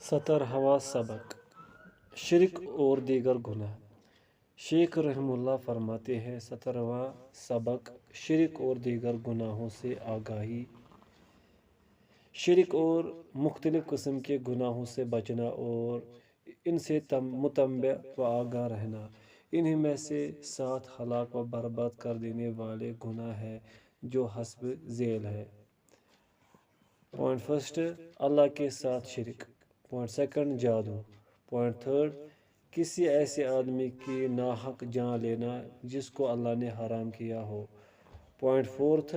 17واں سبق شرک اور دیگر گناہ۔ شیخ رحمہ اللہ فرماتے ہیں 17واں سبق شرک اور دیگر گناہوں سے آگاہی۔ شرک اور مختلف قسم کے گناہوں سے بچنا اور ان سے متنبع و آگاہ رہنا۔ انہی میں سے 7 ہلاک و برباد کر دینے والے گناہ ہیں جو حسب ذیل ہے۔ پوائنٹ فرسٹ، اللہ کے ساتھ شرک۔ پوائنٹ سیکنڈ، جادو۔ پوائنٹ تھرڈ، کسی ایسے آدمی کی ناحق جان لینا جس کو اللہ نے حرام کیا ہو۔ پوائنٹ فورتھ،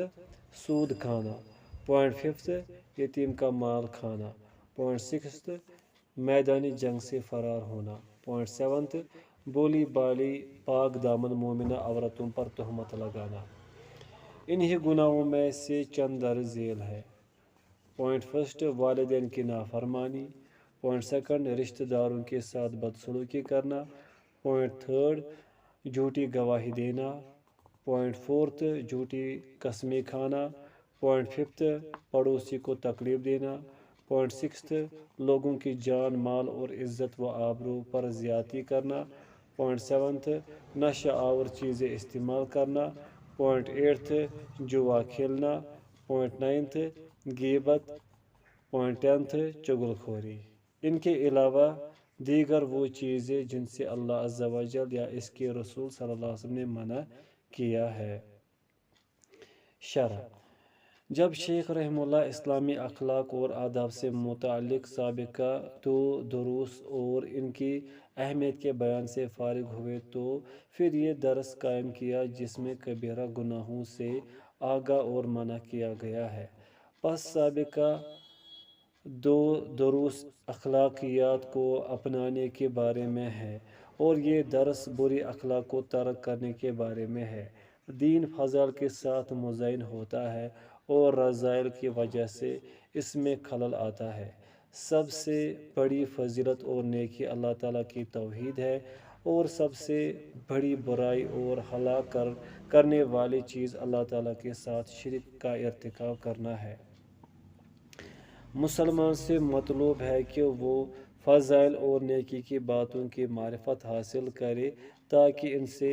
سود کھانا۔ پوائنٹ ففتھ، یتیم کا مال کھانا۔ پوائنٹ سکستھ، میدانی جنگ سے فرار ہونا۔ پوائنٹ سیونتھ، بولی بالی پاک دامن مومنہ عورتوں پر تہمت لگانا۔ انہی گناہوں میں سے چند درج ذیل ہے۔ پوائنٹ فرسٹ، والدین کی نافرمانی۔ پوائنٹ سیکنڈ، رشتہ داروں کے ساتھ بدسلوکی کرنا۔ پوائنٹ تھرڈ، جھوٹی گواہی دینا۔ پوائنٹ فورتھ، جھوٹی قسمیں کھانا۔ پوائنٹ ففتھ، پڑوسی کو تکلیف دینا۔ پوائنٹ سکستھ، لوگوں کی جان مال اور عزت و آبرو پر زیادتی کرنا۔ پوائنٹ سیونتھ، نشہ آور چیزیں استعمال کرنا۔ پوائنٹ ایٹتھ، جوا کھیلنا۔ پوائنٹ نائنتھ، غیبت۔ پوائنٹ ٹینتھ، چغل خوری۔ ان کے علاوہ دیگر وہ چیزیں جن سے اللہ عز و جل یا اس کے رسول صلی اللہ علیہ وسلم نے منع کیا ہے۔ شرح: جب شیخ رحمہ اللہ اسلامی اخلاق اور آداب سے متعلق سابقہ دروس اور ان کی اہمیت کے بیان سے فارغ ہوئے تو پھر یہ درس قائم کیا جس میں کبیرہ گناہوں سے آگاہ اور منع کیا گیا ہے۔ پس سابقہ دروس اخلاقیات کو اپنانے کے بارے میں ہے اور یہ درس بری اخلاق کو ترک کرنے کے بارے میں ہے۔ دین فضائل کے ساتھ مزین ہوتا ہے اور رذائل کی وجہ سے اس میں خلل آتا ہے۔ سب سے بڑی فضیلت اور نیکی اللہ تعالیٰ کی توحید ہے اور سب سے بڑی برائی اور ہلاک کرنے والی چیز اللہ تعالیٰ کے ساتھ شرک کا ارتکاب کرنا ہے۔ مسلمان سے مطلوب ہے کہ وہ فضائل اور نیکی کی باتوں کی معرفت حاصل کرے تاکہ ان سے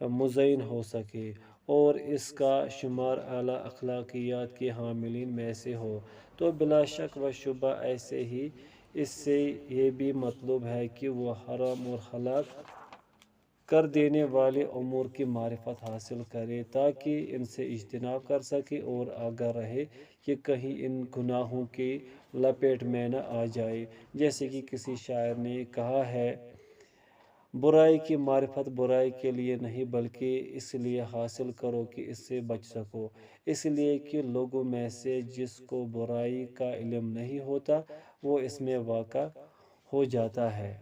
مزین ہو سکے اور اس کا شمار اعلیٰ اخلاقیات کے حاملین میں سے ہو۔ تو بلا شک و شبہ ایسے ہی اس سے یہ بھی مطلوب ہے کہ وہ حرام اور ہلاک کر دینے والے امور کی معرفت حاصل کرے تاکہ ان سے اجتناب کر سکے اور آگاہ رہے کہ کہیں ان گناہوں کی لپیٹ میں نہ آ جائے۔ جیسے کہ کسی شاعر نے کہا ہے، برائی کی معرفت برائی کے لیے نہیں بلکہ اس لیے حاصل کرو کہ اس سے بچ سکو، اس لیے کہ لوگوں میں سے جس کو برائی کا علم نہیں ہوتا وہ اس میں واقع ہو جاتا ہے۔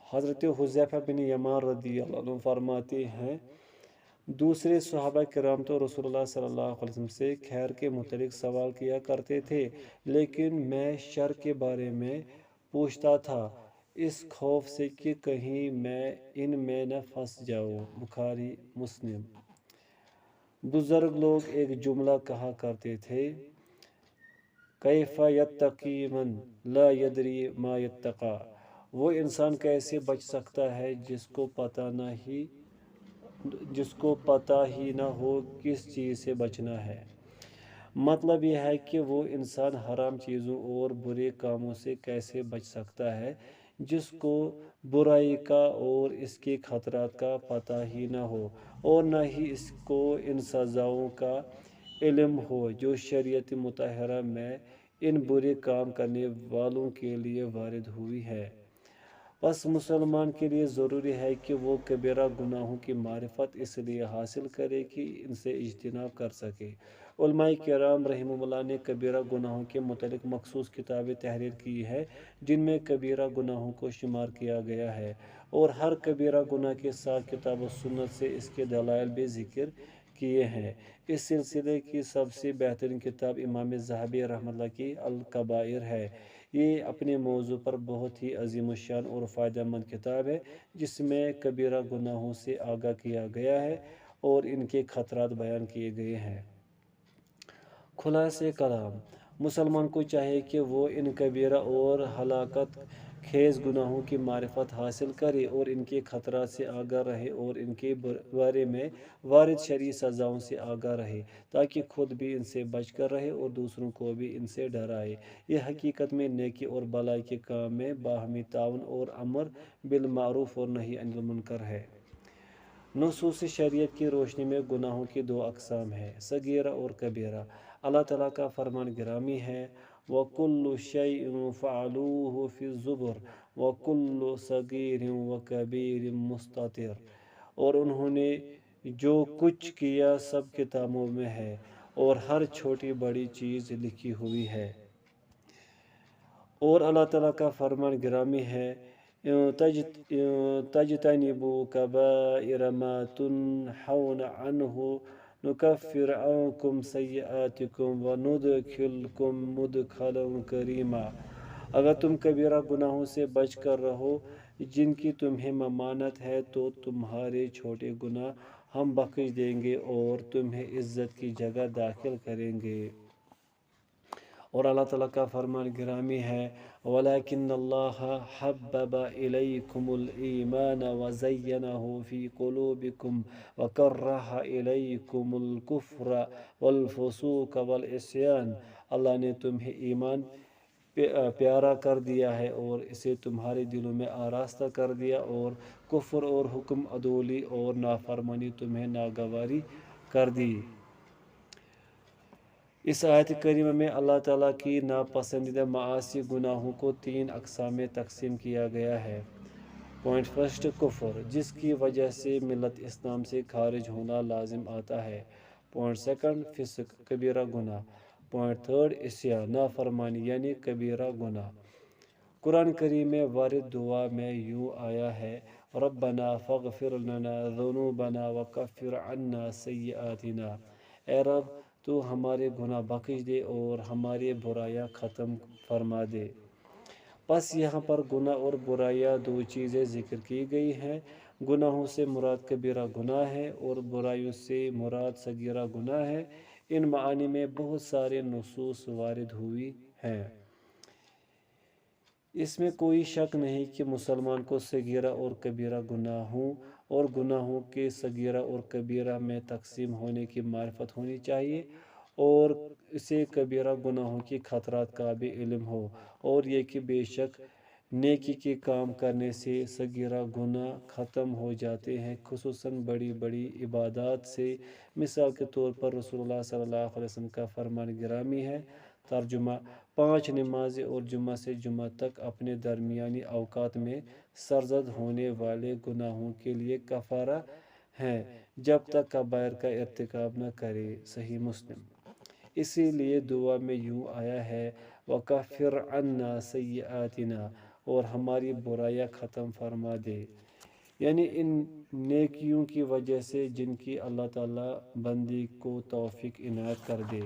حضرت حذیفہ بن یمان رضی اللہ عنہ فرماتے ہیں، دوسرے صحابہ کرام تو رسول اللہ صلی اللہ علیہ وسلم سے خیر کے متعلق سوال کیا کرتے تھے لیکن میں شر کے بارے میں پوچھتا تھا اس خوف سے کہ کہیں میں ان میں نہ پھنس جاؤں۔ بخاری مسلم۔ بزرگ لوگ ایک جملہ کہا کرتے تھے، کیف یتقی من لا یدری ما یتقی، وہ انسان کیسے بچ سکتا ہے جس کو پتہ ہی نہ ہو کس چیز سے بچنا ہے۔ مطلب یہ ہے کہ وہ انسان حرام چیزوں اور برے کاموں سے کیسے بچ سکتا ہے جس کو برائی کا اور اس کے خطرات کا پتہ ہی نہ ہو اور نہ ہی اس کو ان سزاؤں کا علم ہو جو شریعت مطہرہ میں ان برے کام کرنے والوں کے لیے وارد ہوئی ہے۔ پس مسلمان کے لیے ضروری ہے کہ وہ کبیرہ گناہوں کی معرفت اس لیے حاصل کرے کہ ان سے اجتناب کر سکے۔ علماء کرام رحمہم اللہ نے کبیرہ گناہوں کے متعلق مخصوص کتابیں تحریر کی ہیں جن میں کبیرہ گناہوں کو شمار کیا گیا ہے اور ہر کبیرہ گناہ کے ساتھ کتاب و سنت سے اس کے دلائل بھی ذکر کیے ہیں۔ اس سلسلے کی سب سے بہترین کتاب امام ذہبی رحمہ اللہ کی الکبائر ہے۔ یہ اپنے موضوع پر بہت ہی عظیم الشان اور فائدہ مند کتاب ہے جس میں کبیرہ گناہوں سے آگاہ کیا گیا ہے اور ان کے خطرات بیان کیے گئے ہیں۔ خلاصہ کلام: مسلمان کو چاہیے کہ وہ ان کبیرہ اور ہلاکت خیز گناہوں کی معرفت حاصل کرے اور ان کے خطرات سے آگاہ رہے اور ان کے بارے میں وارد شرعی سزاؤں سے آگاہ رہے، تاکہ خود بھی ان سے بچ کر رہے اور دوسروں کو بھی ان سے ڈرائے۔ یہ حقیقت میں نیکی اور بلائی کے کام میں باہمی تعاون اور امر بالمعروف اور نہی عن المنکر ہے۔ نصوص شریعت کی روشنی میں گناہوں کی دو اقسام ہیں، صغیرہ اور کبیرہ۔ اللہ تعالیٰ کا فرمان گرامی ہے، وَكُلُّ شَيْءٍ فَعَلُوهُ فِي الزُّبُرِ وَكُلُّ صَغِيرٍ وَكَبِيرٍ مُسْتَطَرٍ، اور انہوں نے جو کچھ کیا سب کتابوں میں ہے اور ہر چھوٹی بڑی چیز لکھی ہوئی ہے۔ اور اللہ تعالیٰ کا فرمان گرامی ہے، تَجْتَنِبُوا كَبَائِرَ مَا تُنْہَوْنَ عَنْهُ نُكَفِّرْ عَنْكُمْ سَيِّئَاتِكُمْ وَنُدْخِلْكُمْ مُدْخَلًا كَرِيمًا۔ اگر تم کبیرہ گناہوں سے بچ کر رہو جن کی تمہیں ممانعت ہے تو تمہارے چھوٹے گناہ ہم بخش دیں گے اور تمہیں عزت کی جگہ داخل کریں گے۔ اور اللہ تعالیٰ کا فرمان گرامی ہے، وَلَكِنَّ اللَّهَ حَبَّبَ إِلَيْكُمُ الْإِيمَانَ وَزَيَّنَهُ فِي قُلُوبِكُمْ وَكَرَّهَ إِلَيْكُمُ الْكُفْرَ وَالْفُسُوقَ وَالْعِصْيَانَ۔ اللہ نے تمہیں ایمان پیارا کر دیا ہے اور اسے تمہارے دلوں میں آراستہ کر دیا، اور کفر اور حکم عدولی اور نافرمانی تمہیں ناگواری کر دی۔ اس آیت کریمہ میں اللہ تعالیٰ کی ناپسندیدہ معاصی گناہوں کو تین اقسام میں تقسیم کیا گیا ہے۔ پوائنٹ فرسٹ، کفر، جس کی وجہ سے ملت اسلام سے خارج ہونا لازم آتا ہے۔ پوائنٹ سیکنڈ، فسق، کبیرہ گناہ۔ پوائنٹ تھرڈ، عصیان، نافرمانی یعنی کبیرہ گناہ۔ قرآن کریم میں وارد دعا میں یوں آیا ہے، ربنا فاغفر لنا ذنوبنا وکفر عنا سیئاتنا۔ اے رب، تو ہمارے گناہ بخش دے اور ہماری برائیاں ختم فرما دے۔ پس یہاں پر گناہ اور برائیاں دو چیزیں ذکر کی گئی ہیں۔ گناہوں سے مراد کبیرہ گناہ ہے اور برائیوں سے مراد صغیرہ گناہ ہے۔ ان معانی میں بہت سارے نصوص وارد ہوئی ہیں۔ اس میں کوئی شک نہیں کہ مسلمان کو صغیرہ اور کبیرہ گناہوں اور گناہوں کے صغیرہ اور کبیرہ میں تقسیم ہونے کی معرفت ہونی چاہیے، اور اسے کبیرہ گناہوں کی خطرات کا بھی علم ہو، اور یہ کہ بے شک نیکی کے کام کرنے سے صغیرہ گناہ ختم ہو جاتے ہیں، خصوصاً بڑی بڑی عبادات سے۔ مثال کے طور پر رسول اللہ صلی اللہ علیہ وسلم کا فرمان گرامی ہے، ترجمہ: 5 نمازیں اور جمعہ سے جمعہ تک اپنے درمیانی اوقات میں سرزد ہونے والے گناہوں کے لیے کفارہ ہیں، جب تک کبائر کا ارتکاب نہ کرے۔ صحیح مسلم۔ اسی لیے دعا میں یوں آیا ہے، وَكَفِّرْ عَنَّا سَيِّئَاتِنَا، اور ہماری برائیاں ختم فرما دے، یعنی ان نیکیوں کی وجہ سے جن کی اللہ تعالیٰ بندی کو توفیق عنایت کر دے۔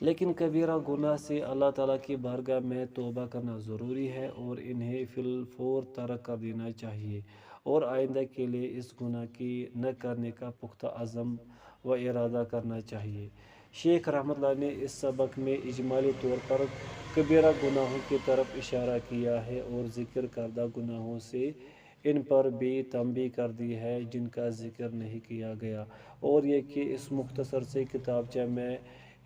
لیکن کبیرہ گناہ سے اللہ تعالیٰ کی بارگاہ میں توبہ کرنا ضروری ہے اور انہیں فی الفور ترک کر دینا چاہیے، اور آئندہ کے لیے اس گناہ کی نہ کرنے کا پختہ عزم و ارادہ کرنا چاہیے۔ شیخ رحمۃ اللہ نے اس سبق میں اجمالی طور پر کبیرہ گناہوں کی طرف اشارہ کیا ہے اور ذکر کردہ گناہوں سے ان پر بھی تنبیہ کر دی ہے جن کا ذکر نہیں کیا گیا، اور یہ کہ اس مختصر سے کتابچہ میں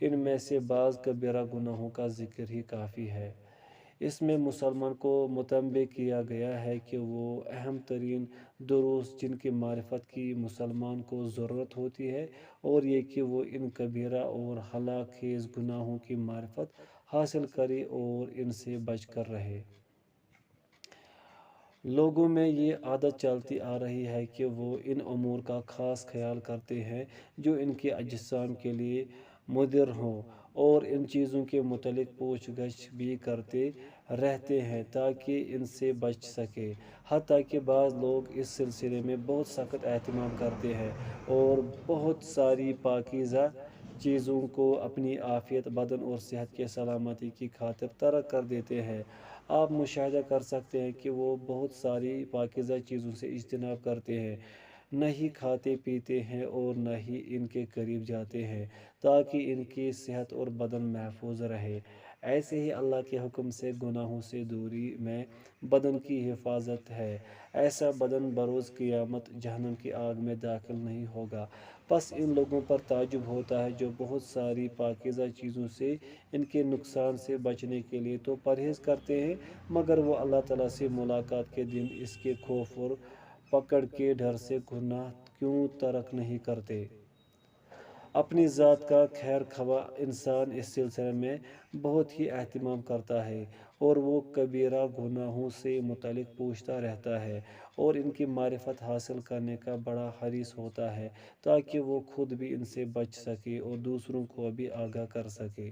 ان میں سے بعض کبیرہ گناہوں کا ذکر ہی کافی ہے۔ اس میں مسلمان کو متنبہ کیا گیا ہے کہ وہ اہم ترین دروس جن کی معرفت کی مسلمان کو ضرورت ہوتی ہے، اور یہ کہ وہ ان کبیرہ اور ہلاک خیز گناہوں کی معرفت حاصل کرے اور ان سے بچ کر رہے۔ لوگوں میں یہ عادت چلتی آ رہی ہے کہ وہ ان امور کا خاص خیال کرتے ہیں جو ان کے اجسام کے لیے مضر ہوں، اور ان چیزوں کے متعلق پوچھ گچھ بھی کرتے رہتے ہیں تاکہ ان سے بچ سکے۔ حتیٰ کہ بعض لوگ اس سلسلے میں بہت سخت اہتمام کرتے ہیں اور بہت ساری پاکیزہ چیزوں کو اپنی عافیت بدن اور صحت کی سلامتی کی خاطر ترک کر دیتے ہیں۔ آپ مشاہدہ کر سکتے ہیں کہ وہ بہت ساری پاکیزہ چیزوں سے اجتناب کرتے ہیں، نہ ہی کھاتے پیتے ہیں اور نہ ہی ان کے قریب جاتے ہیں تاکہ ان کی صحت اور بدن محفوظ رہے۔ ایسے ہی اللہ کے حکم سے گناہوں سے دوری میں بدن کی حفاظت ہے۔ ایسا بدن بروز قیامت جہنم کی آگ میں داخل نہیں ہوگا۔ بس ان لوگوں پر تعجب ہوتا ہے جو بہت ساری پاکیزہ چیزوں سے ان کے نقصان سے بچنے کے لیے تو پرہیز کرتے ہیں، مگر وہ اللہ تعالیٰ سے ملاقات کے دن اس کے خوف اور پکڑ کے ڈر سے گناہ کیوں ترک نہیں کرتے۔ اپنی ذات کا خیر خواہ انسان اس سلسلے میں بہت ہی اہتمام کرتا ہے اور وہ کبیرہ گناہوں سے متعلق پوچھتا رہتا ہے اور ان کی معرفت حاصل کرنے کا بڑا حریص ہوتا ہے تاکہ وہ خود بھی ان سے بچ سکے اور دوسروں کو بھی آگاہ کر سکے۔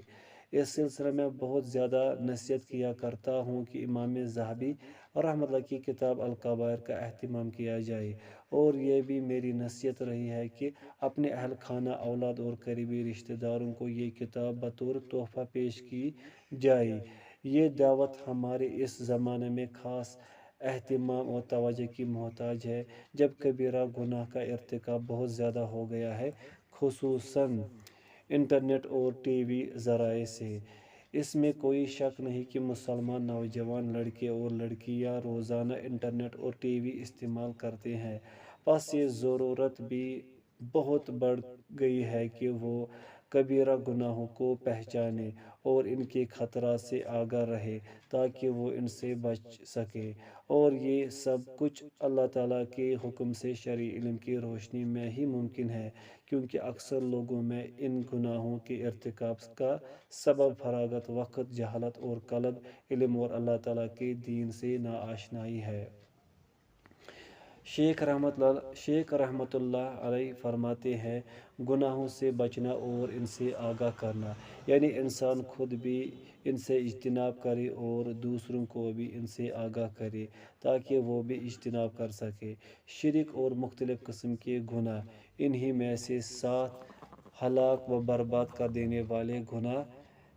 اس سلسلے میں بہت زیادہ نصیحت کیا کرتا ہوں کہ امام ذہبی رحمۃ اللہ کی کتاب الکبائر کا اہتمام کیا جائے، اور یہ بھی میری نصیحت رہی ہے کہ اپنے اہل خانہ، اولاد اور قریبی رشتہ داروں کو یہ کتاب بطور تحفہ پیش کی جائے۔ یہ دعوت ہمارے اس زمانے میں خاص اہتمام اور توجہ کی محتاج ہے جب کبیرہ گناہ کا ارتکاب بہت زیادہ ہو گیا ہے، خصوصاً انٹرنیٹ اور ٹی وی ذرائع سے۔ اس میں کوئی شک نہیں کہ مسلمان نوجوان لڑکے اور لڑکیاں روزانہ انٹرنیٹ اور ٹی وی استعمال کرتے ہیں۔ بس یہ ضرورت بھی بہت بڑھ گئی ہے کہ وہ کبیرہ گناہوں کو پہچانے اور ان کے خطرات سے آگاہ رہے تاکہ وہ ان سے بچ سکے، اور یہ سب کچھ اللہ تعالیٰ کے حکم سے شرعی علم کی روشنی میں ہی ممکن ہے، کیونکہ اکثر لوگوں میں ان گناہوں کے ارتکاب کا سبب فراغت وقت، جہالت اور طلب علم اور اللہ تعالیٰ کے دین سے ناآشنائی ہے۔ شیخ رحمۃ اللہ علیہ فرماتے ہیں، گناہوں سے بچنا اور ان سے آگاہ کرنا یعنی انسان خود بھی ان سے اجتناب کرے اور دوسروں کو بھی ان سے آگاہ کرے تاکہ وہ بھی اجتناب کر سکے۔ شرک اور مختلف قسم کے گناہ انہی میں سے 7 ہلاک و برباد کر دینے والے گناہ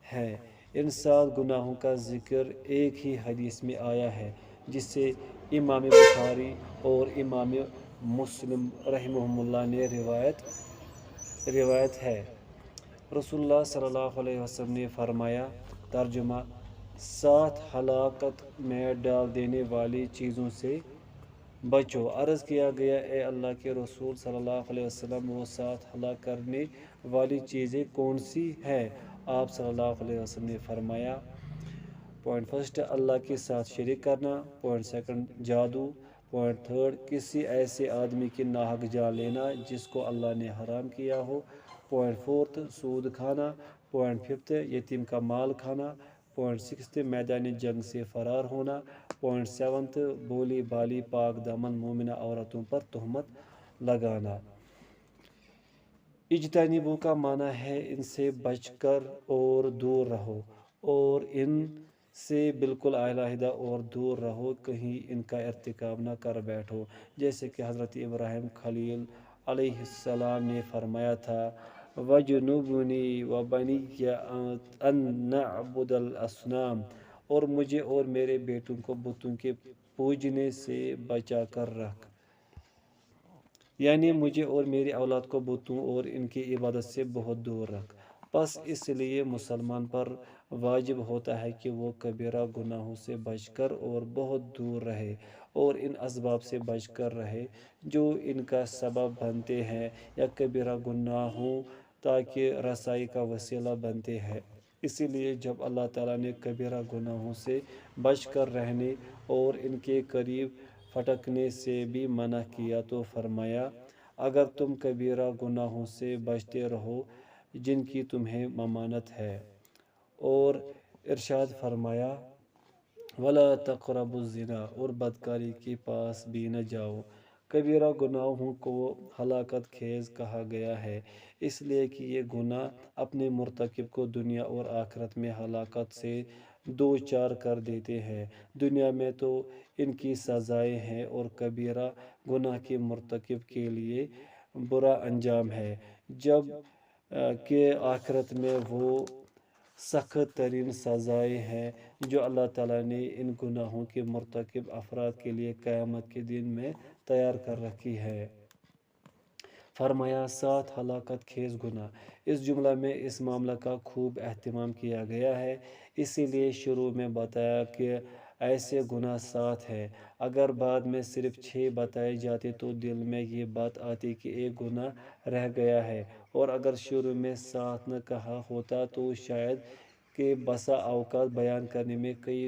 ہیں۔ ان 7 گناہوں کا ذکر ایک ہی حدیث میں آیا ہے جسے امام بخاری اور امام مسلم رحمہم اللہ نے روایت ہے۔ رسول اللہ صلی اللہ علیہ وسلم نے فرمایا، ترجمہ: 7 ہلاکت میں ڈال دینے والی چیزوں سے بچو۔ عرض کیا گیا، اے اللہ کے رسول صلی اللہ علیہ وسلم، وہ 7 ہلاک کرنے والی چیزیں کون سی ہیں؟ آپ صلی اللہ علیہ وسلم نے فرمایا، پوائنٹ فرسٹ، اللہ کے ساتھ شریک کرنا، پوائنٹ سیکنڈ، جادو، پوائنٹ تھرڈ، کسی ایسے آدمی کی ناحق جان لینا جس کو اللہ نے حرام کیا ہو، پوائنٹ فورتھ، سود کھانا، پوائنٹ ففتھ، یتیم کا مال کھانا، پوائنٹ سکستھ، میدان جنگ سے فرار ہونا، پوائنٹ سیونتھ، بولی بالی پاک دامن مومنہ عورتوں پر تہمت لگانا۔ اجتنبوا کا معنی ہے ان سے بچ کر اور دور رہو، اور ان سے بالکل علیحدہ اور دور رہو، کہیں ان کا ارتکاب نہ کر بیٹھو، جیسے کہ حضرت ابراہیم خلیل علیہ السلام نے فرمایا تھا، وَجُنُوبُنِي وَبَنِيَّ أَن نَعْبُدَ الْأَصْنَامَ، اور مجھے اور میرے بیٹوں کو بتوں کے پوجنے سے بچا کر رکھ، یعنی مجھے اور میری اولاد کو بتوں اور ان کی عبادت سے بہت دور رکھ۔ بس اس لیے مسلمان پر واجب ہوتا ہے کہ وہ کبیرہ گناہوں سے بچ کر اور بہت دور رہے اور ان اسباب سے بچ کر رہے جو ان کا سبب بنتے ہیں یا کبیرہ گناہوں تاکہ رسائی کا وسیلہ بنتے ہیں۔ اسی لیے جب اللہ تعالیٰ نے کبیرہ گناہوں سے بچ کر رہنے اور ان کے قریب پھٹکنے سے بھی منع کیا تو فرمایا، اگر تم کبیرہ گناہوں سے بچتے رہو جن کی تمہیں ممانعت ہے، اور ارشاد فرمایا، وَلَا تَقْرَبُوا الزِّنَا، اور بدکاری کے پاس بھی نہ جاؤ۔ کبیرہ گناہوں کو ہلاکت خیز کہا گیا ہے اس لیے کہ یہ گناہ اپنے مرتکب کو دنیا اور آخرت میں ہلاکت سے دوچار کر دیتے ہیں۔ دنیا میں تو ان کی سزائیں ہیں اور کبیرہ گناہ کے مرتکب کے لیے برا انجام ہے، جب کہ آخرت میں وہ سخت ترین سزائیں ہیں جو اللہ تعالیٰ نے ان گناہوں کے مرتکب افراد کے لیے قیامت کے دن میں تیار کر رکھی ہے۔ فرمایا 7 ہلاکت خیز گناہ۔ اس جملہ میں اس معاملہ کا خوب اہتمام کیا گیا ہے، اسی لیے شروع میں بتایا کہ ایسے گناہ 7 ہیں۔ اگر بعد میں صرف 6 بتائے جاتے تو دل میں یہ بات آتی کہ ایک گناہ رہ گیا ہے، اور اگر شروع میں 7 نہ کہا ہوتا تو شاید کہ بسا اوقات بیان کرنے میں کئی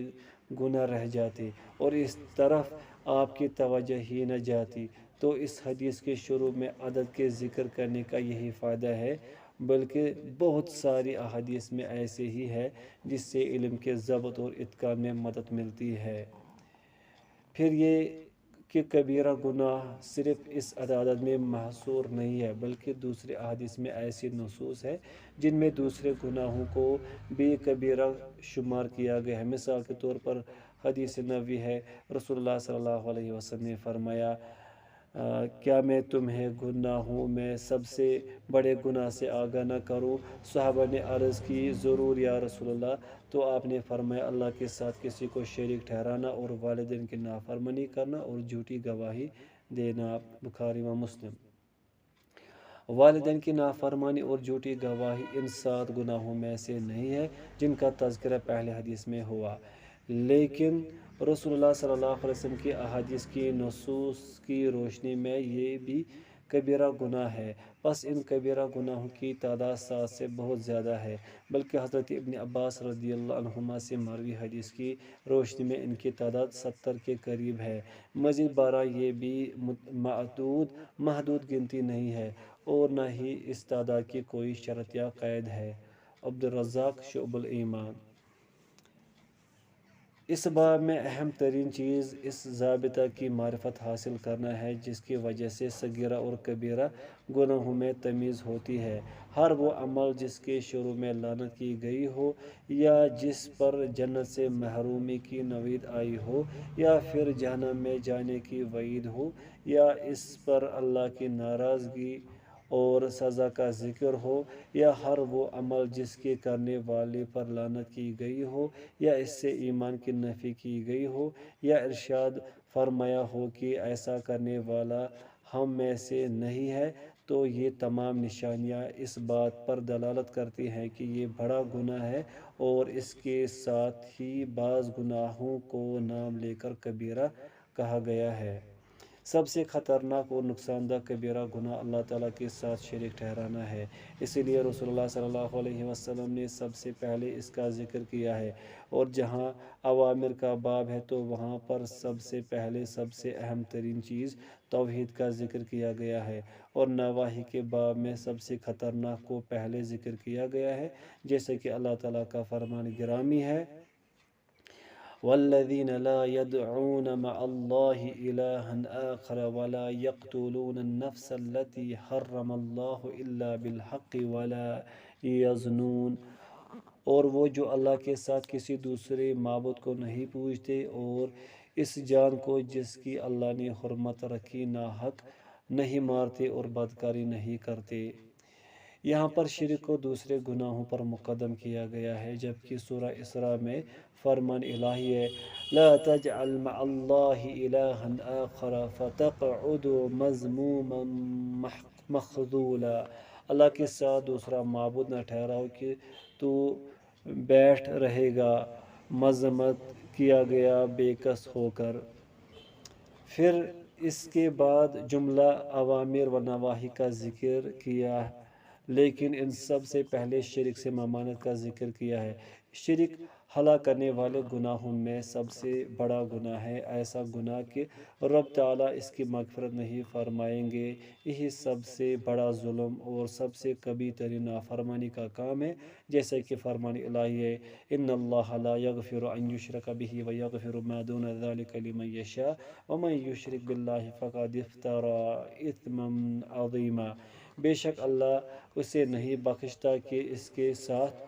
گناہ رہ جاتے اور اس طرف آپ کی توجہ ہی نہ جاتی۔ تو اس حدیث کے شروع میں عدد کے ذکر کرنے کا یہی فائدہ ہے، بلکہ بہت ساری احادیث میں ایسے ہی ہے جس سے علم کے ضبط اور اتقان میں مدد ملتی ہے۔ پھر یہ کہ کبیرہ گناہ صرف اس عدد میں محصور نہیں ہے، بلکہ دوسرے احادیث میں ایسی نصوص ہے جن میں دوسرے گناہوں کو بھی کبیرہ شمار کیا گیا ہے۔ مثال کے طور پر حدیث نبوی ہے، رسول اللہ صلی اللہ علیہ وسلم نے فرمایا، کیا میں تمہیں گناہوں میں سب سے بڑے گناہ سے آگاہ نہ کروں؟ صحابہ نے عرض کی، ضرور یا رسول اللہ۔ تو آپ نے فرمایا، اللہ کے ساتھ کسی کو شریک ٹھہرانا اور والدین کی نافرمانی کرنا اور جھوٹی گواہی دینا۔ بخاری و مسلم۔ والدین کی نافرمانی اور جھوٹی گواہی ان 7 گناہوں میں سے نہیں ہے جن کا تذکرہ پہلے حدیث میں ہوا، لیکن رسول اللہ صلی اللہ علیہ وسلم کی احادیث کی نصوص کی روشنی میں یہ بھی کبیرہ گناہ ہے۔ پس ان کبیرہ گناہوں کی تعداد 7 سے بہت زیادہ ہے، بلکہ حضرت ابن عباس رضی اللہ عنہما سے مروی حدیث کی روشنی میں ان کی تعداد 70 کے قریب ہے۔ مزید برآں یہ بھی محدود گنتی نہیں ہے اور نہ ہی اس تعداد کی کوئی شرط یا قید ہے۔ عبدالرزاق شعب الایمان۔ اس باب میں اہم ترین چیز اس ضابطہ کی معرفت حاصل کرنا ہے جس کی وجہ سے صغیرہ اور کبیرہ گناہوں میں تمیز ہوتی ہے۔ ہر وہ عمل جس کے شروع میں لعنت کی گئی ہو، یا جس پر جنت سے محرومی کی نوید آئی ہو، یا پھر جہنم میں جانے کی وعید ہو، یا اس پر اللہ کی ناراضگی اور سزا کا ذکر ہو، یا ہر وہ عمل جس کے کرنے والے پر لعنت کی گئی ہو یا اس سے ایمان کی نفی کی گئی ہو، یا ارشاد فرمایا ہو کہ ایسا کرنے والا ہم میں سے نہیں ہے، تو یہ تمام نشانیاں اس بات پر دلالت کرتی ہیں کہ یہ بڑا گناہ ہے، اور اس کے ساتھ ہی بعض گناہوں کو نام لے کر کبیرہ کہا گیا ہے۔ سب سے خطرناک اور نقصان دہ کبیرہ گناہ اللہ تعالیٰ کے ساتھ شریک ٹھہرانا ہے۔ اسی لیے رسول اللہ صلی اللہ علیہ وسلم نے سب سے پہلے اس کا ذکر کیا ہے، اور جہاں اوامر کا باب ہے تو وہاں پر سب سے پہلے سب سے اہم ترین چیز توحید کا ذکر کیا گیا ہے، اور نواہی کے باب میں سب سے خطرناک کو پہلے ذکر کیا گیا ہے، جیسے کہ اللہ تعالیٰ کا فرمان گرامی ہے، والذین لا يدعون مع اللہ الہا آخر ولا يقتلون النفس التي حرم اللہ الا بالحق ولا یزنون۔ اور وہ جو اللہ کے ساتھ کسی دوسرے معبود کو نہیں پوجتے اور اس جان کو جس کی اللہ نے حرمت رکھی ناحق نہیں مارتے اور بدکاری نہیں کرتے۔ یہاں پر شرک کو دوسرے گناہوں پر مقدم کیا گیا ہے، جبکہ سورہ اسراء میں فرمان الہی ہے، لا تجعل مع اللہ الہا آخر فتقعد مذموما مخذولا۔ اللہ کے ساتھ دوسرا معبود نہ ٹھہراؤ کہ تو بیٹھ رہے گا مذمت کیا گیا بے کس ہو کر۔ پھر اس کے بعد جملہ اوامر و نواہی کا ذکر کیا، لیکن ان سب سے پہلے شرک سے ممانعت کا ذکر کیا ہے۔ شرک ہلاک کرنے والے گناہوں میں سب سے بڑا گناہ ہے، ایسا گناہ کہ رب تعالیٰ اس کی مغفرت نہیں فرمائیں گے۔ یہی سب سے بڑا ظلم اور سب سے کبھی ترین نافرمانی کا کام ہے، جیسا کہ فرمان الہی ہے، ان اللہ لا یغفر ان یشرک بہ ویغفر ما دون ذلک لمن یشاء ومن یشرک باللہ فقد افتری اثما عظیما۔ بے شک اللہ اسے نہیں بخشتا کہ اس کے ساتھ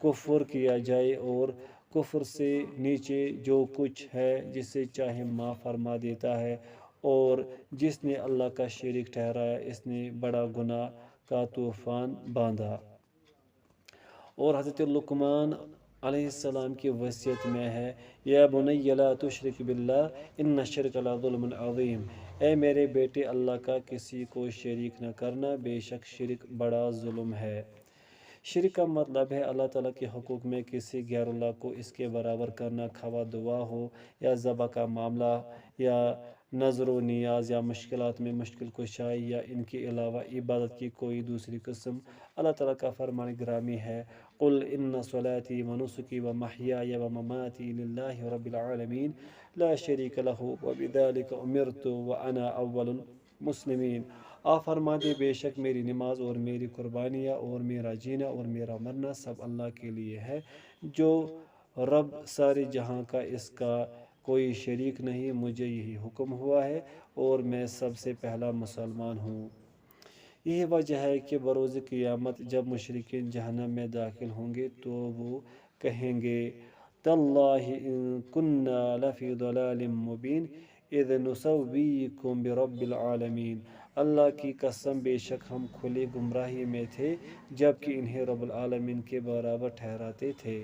کفر کیا جائے، اور کفر سے نیچے جو کچھ ہے جسے چاہے معاف فرما دیتا ہے، اور جس نے اللہ کا شریک ٹھہرایا اس نے بڑا گناہ کا طوفان باندھا۔ اور حضرت لقمان علیہ السلام کی وصیت میں ہے، یا بنی لا تشرک باللہ ان الشرک لظلم عظیم۔ اے میرے بیٹے، اللہ کا کسی کو شریک نہ کرنا، بے شک شرک بڑا ظلم ہے۔ شرک کا مطلب ہے اللہ تعالیٰ کے حقوق میں کسی غیر اللہ کو اس کے برابر کرنا، خواہ دعا ہو یا ذبح کا معاملہ یا نظر و نیاز یا مشکلات میں مشکل کشائی یا ان کے علاوہ عبادت کی کوئی دوسری قسم۔ اللہ تعالیٰ کا فرمان گرامی ہے، قُلْ إِنَّ صَلَاتِي وَنُسُكِي وَمَحْيَايَ وَمَمَاتِي لِلَّهِ رَبِّ الْعَالَمِينَ لَا شَرِيكَ لَهُ وَبِذَلِكَ أُمِرْتُ وَأَنَا أَوَّلُ الْمُسْلِمِينَ۔ آپ فرما دے، بے شک میری نماز اور میری قربانیاں اور میرا جینا اور میرا مرنا سب اللہ کے لیے ہے، جو رب سارے جہاں کا، اس کا کوئی شریک نہیں۔ مجھے یہی حکم ہوا ہے اور میں سب سے پہلا مسلمان ہوں۔ یہی وجہ ہے کہ بروز قیامت جب مشرکین جہنم میں داخل ہوں گے تو وہ کہیں گے، تاللہ ان کننا لفی ضلال مبین اذ نسویکم برب العالمین۔ اللہ کی قسم، بے شک ہم کھلی گمراہی میں تھے جبکہ انہیں رب العالمین کے برابر ٹھہراتے تھے۔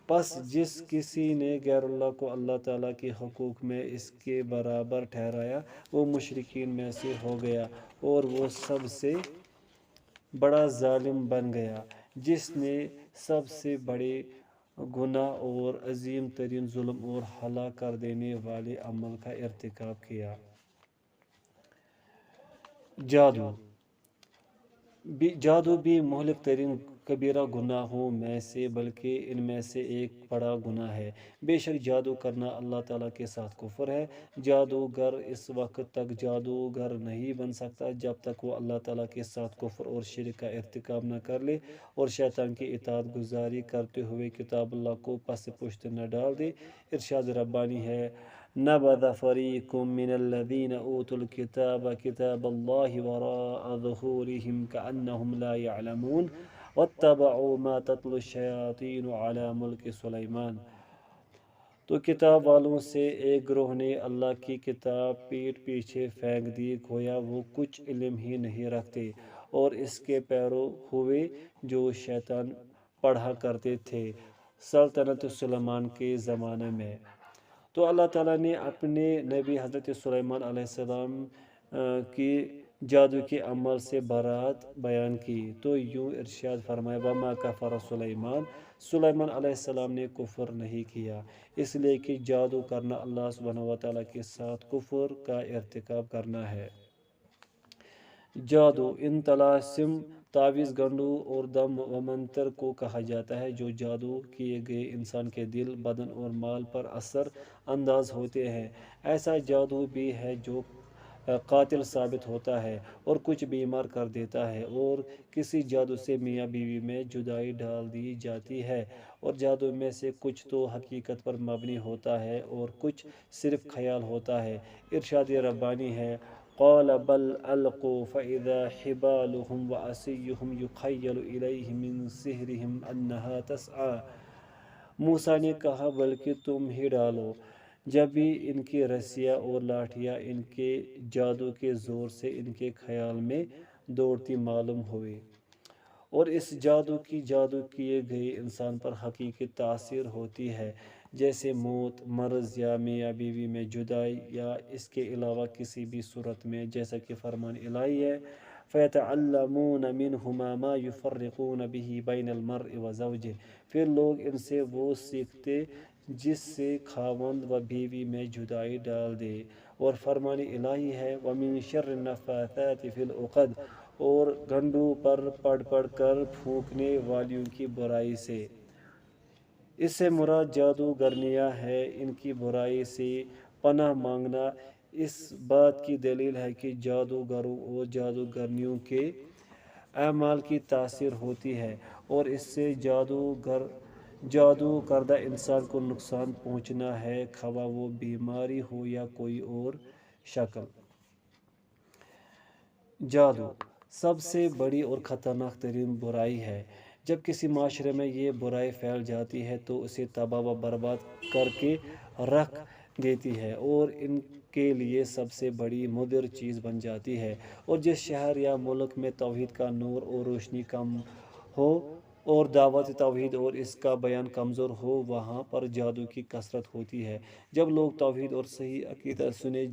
پس جس کسی نے غیر اللہ کو اللہ تعالیٰ کے حقوق میں اس کے برابر ٹھہرایا، وہ مشرکین میں سے ہو گیا اور وہ سب سے بڑا ظالم بن گیا، جس نے سب سے بڑے گناہ اور عظیم ترین ظلم اور ہلاک کر دینے والے عمل کا ارتکاب کیا۔ جادو بھی مہلک ترین کبیرہ گناہوں میں سے بلکہ ان میں سے ایک بڑا گناہ ہے۔ بے شک جادو کرنا اللہ تعالیٰ کے ساتھ کفر ہے۔ جادوگر اس وقت تک جادوگر نہیں بن سکتا جب تک وہ اللہ تعالیٰ کے ساتھ کفر اور شرک کا ارتکاب نہ کر لے اور شیطان کی اطاعت گزاری کرتے ہوئے کتاب اللہ کو پس پشت نہ ڈال دے۔ ارشاد ربانی ہے، نبذ فریق من الذین اوتوا الکتاب کتاب اللہ وراء ظہورہم کأنہم لا یعلمون واتبعوا ما تتلو الشیاطین علی ملک سلیمان۔ تو کتاب والوں سے ایک گروہ نے اللہ کی کتاب پیٹھ پیچھے پھینک دی، گویا وہ کچھ علم ہی نہیں رکھتے، اور اس کے پیرو ہوئے جو شیطان پڑھا کرتے تھے سلطنت سلیمان کے زمانے میں۔ تو اللہ تعالیٰ نے اپنے نبی حضرت سلیمان علیہ السلام کی جادو کے عمل سے برات بیان کی، تو یوں ارشاد فرمایا، وما کفر سلیمان، سلیمان علیہ السلام نے کفر نہیں کیا، اس لیے کہ جادو کرنا اللہ سبحانہ وتعالیٰ کے ساتھ کفر کا ارتکاب کرنا ہے۔ جادو ان طلاسم، تعویذ، گنڈو اور دم و منتر کو کہا جاتا ہے جو جادو کیے گئے انسان کے دل، بدن اور مال پر اثر انداز ہوتے ہیں۔ ایسا جادو بھی ہے جو قاتل ثابت ہوتا ہے اور کچھ بیمار کر دیتا ہے، اور کسی جادو سے میاں بیوی میں جدائی ڈال دی جاتی ہے، اور جادو میں سے کچھ تو حقیقت پر مبنی ہوتا ہے اور کچھ صرف خیال ہوتا ہے۔ ارشاد ربانی ہے، قال بل القوا فاذا حبالهم وعصيهم يخيل اليه من سحرهم انها تسعى۔ موسیٰ نے کہا، بلکہ تم ہی ڈالو۔ جبھی ان کی رسیاں اور لاٹھیاں ان کے جادو کے زور سے ان کے خیال میں دوڑتی معلوم ہوئی، اور اس جادو کیے گئے انسان پر حقیقی تاثیر ہوتی ہے، جیسے موت، مرض یا میاں بیوی میں جدائی، یا اس کے علاوہ کسی بھی صورت میں، جیسا کہ فرمان الہی ہے، فَيَتَعَلَّمُونَ مِنْهُمَا مَا يُفَرِّقُونَ بِهِ بَيْنَ الْمَرْءِ وَزَوْجِهِ۔ پھر لوگ ان سے وہ سیکھتے جس سے خاوند و بیوی میں جدائی ڈال دے۔ اور فرمان الہی ہے، وَمِن شَرِّ النَّفَّاثَاتِ فِي الْعُقَدِ، اور گنڈوں پر پڑھ کر پھونکنے والیوں کی برائی سے۔ اس سے مراد جادوگرنیاں ہے، ان کی برائی سے پناہ مانگنا۔ اس بات کی دلیل ہے کہ جادوگروں اور جادوگرنیوں کے اعمال کی تاثیر ہوتی ہے، اور اس سے جادو کردہ انسان کو نقصان پہنچنا ہے، خواہ وہ بیماری ہو یا کوئی اور شکل۔ جادو سب سے بڑی اور خطرناک ترین برائی ہے۔ جب کسی معاشرے میں یہ برائی پھیل جاتی ہے تو اسے تباہ و برباد کر کے رکھ دیتی ہے، اور ان کے لیے سب سے بڑی مضر چیز بن جاتی ہے۔ اور جس شہر یا ملک میں توحید کا نور اور روشنی کم ہو اور دعوت توحید اور اس کا بیان کمزور ہو، وہاں پر جادو کی کثرت ہوتی ہے۔ جب لوگ توحید اور صحیح عقیدہ سنے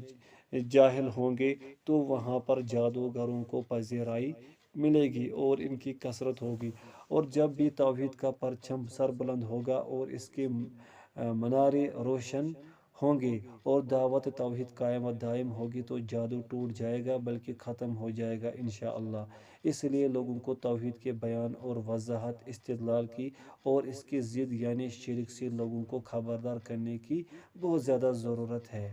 جاہل ہوں گے تو وہاں پر جادوگروں کو پذیرائی ملے گی اور ان کی کثرت ہوگی، اور جب بھی توحید کا پرچم سر بلند ہوگا اور اس کے منارے روشن ہوں گے اور دعوت توحید قائم و دائم ہوگی تو جادو ٹوٹ جائے گا بلکہ ختم ہو جائے گا انشاءاللہ۔ اس لیے لوگوں کو توحید کے بیان اور وضاحت، استدلال کی اور اس کی ضد یعنی شرک سے لوگوں کو خبردار کرنے کی بہت زیادہ ضرورت ہے۔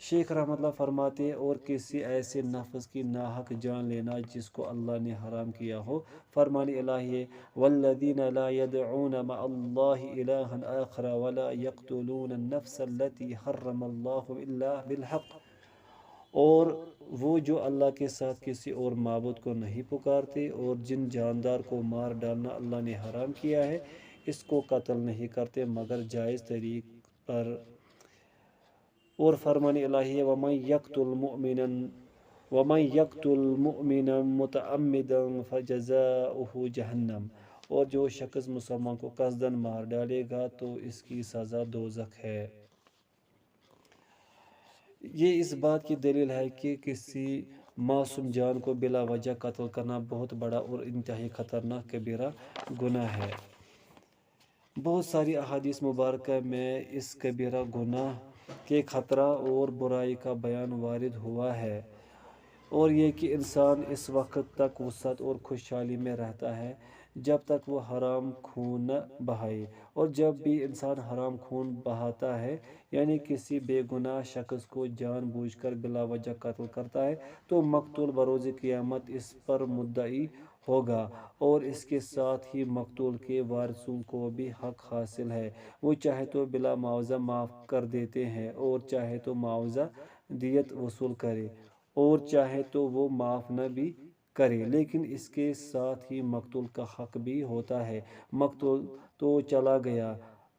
شیخ رحمۃ اللہ فرماتے ہیں، اور کسی ایسے نفس کی ناحق جان لینا جس کو اللہ نے حرام کیا ہو، فرمان الہی ہے والذین لا يدعون مع اللہ الہا آخر ولا يقتلون النفس التي حرم اللہ الا بالحق، اور وہ جو اللہ کے ساتھ کسی اور معبود کو نہیں پکارتے اور جن جاندار کو مار ڈالنا اللہ نے حرام کیا ہے اس کو قتل نہیں کرتے مگر جائز طریق پر۔ اور فرمان الہی ہے وَمَن يَقْتُلْ مُؤْمِنًا مُتَعَمِّدًا فَجَزَاؤُهُ جَهَنَّمُ، اور جو شخص مسلمان کو قصداً مار ڈالے گا تو اس کی سزا دوزخ ہے۔ یہ اس بات کی دلیل ہے کہ کسی معصوم جان کو بلا وجہ قتل کرنا بہت بڑا اور انتہائی خطرناک کبیرہ گناہ ہے۔ بہت ساری احادیث مبارکہ میں اس کبیرہ گناہ کے خطرہ اور برائی کا بیان وارد ہوا ہے، اور یہ کہ انسان اس وقت تک وسعت اور خوشحالی میں رہتا ہے جب تک وہ حرام خون نہ بہائے، اور جب بھی انسان حرام خون بہاتا ہے یعنی کسی بے گناہ شخص کو جان بوجھ کر بلا وجہ قتل کرتا ہے تو مقتول بروز قیامت اس پر مدعی ہوگا، اور اس کے ساتھ ہی مقتول کے وارثوں کو بھی حق حاصل ہے۔ وہ چاہے تو بلا معاوضہ معاف کر دیتے ہیں اور چاہے تو معاوضہ دیت وصول کرے اور چاہے تو وہ معاف نہ بھی کرے، لیکن اس کے ساتھ ہی مقتول کا حق بھی ہوتا ہے۔ مقتول تو چلا گیا،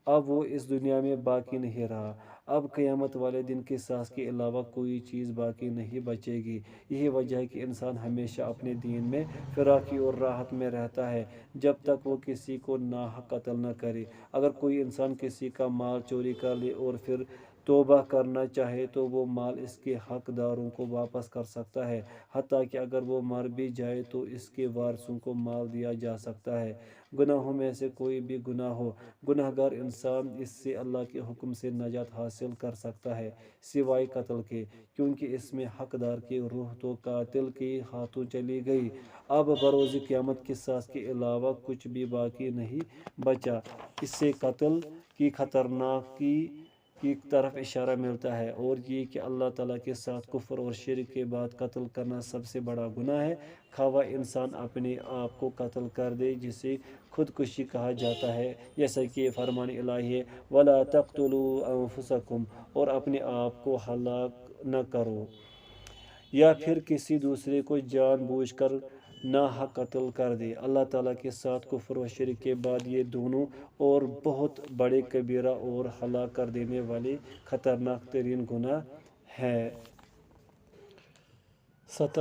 اب وہ اس دنیا میں باقی نہیں رہا، اب قیامت والے دن قصاص کے علاوہ کوئی چیز باقی نہیں بچے گی۔ یہی وجہ ہے کہ انسان ہمیشہ اپنے دین میں فراخی اور راحت میں رہتا ہے جب تک وہ کسی کو ناحق قتل نہ کرے۔ اگر کوئی انسان کسی کا مال چوری کر لے اور پھر توبہ کرنا چاہے تو وہ مال اس کے حق داروں کو واپس کر سکتا ہے، حتیٰ کہ اگر وہ مر بھی جائے تو اس کے وارثوں کو مال دیا جا سکتا ہے۔ گناہوں میں سے کوئی بھی گناہ ہو، گناہ گار انسان اس سے اللہ کے حکم سے نجات حاصل کر سکتا ہے سوائے قتل کے، کیونکہ اس میں حق دار کی روح تو قاتل کے ہاتھوں چلی گئی، اب بروز قیامت قصاص کے علاوہ کچھ بھی باقی نہیں بچا۔ اس سے قتل کی خطرناکی کی طرف اشارہ ملتا ہے، اور یہ کہ اللہ تعالیٰ کے ساتھ کفر اور شرک کے بعد قتل کرنا سب سے بڑا گناہ ہے، خواہ انسان اپنے آپ کو قتل کر دے جسے خودکشی کہا جاتا ہے، جیسا کہ فرمان الہی ہے وَلَا تَقْتُلُوا أَنفُسَكُمْ، اور اپنے آپ کو ہلاک نہ کرو، یا پھر کسی دوسرے کو جان بوجھ کر ناحق قتل کر دے۔ اللہ تعالیٰ کے ساتھ کفر و شرک کے بعد یہ دونوں اور بہت بڑے کبیرہ اور ہلاک کر دینے والے خطرناک ترین گناہ ہیں۔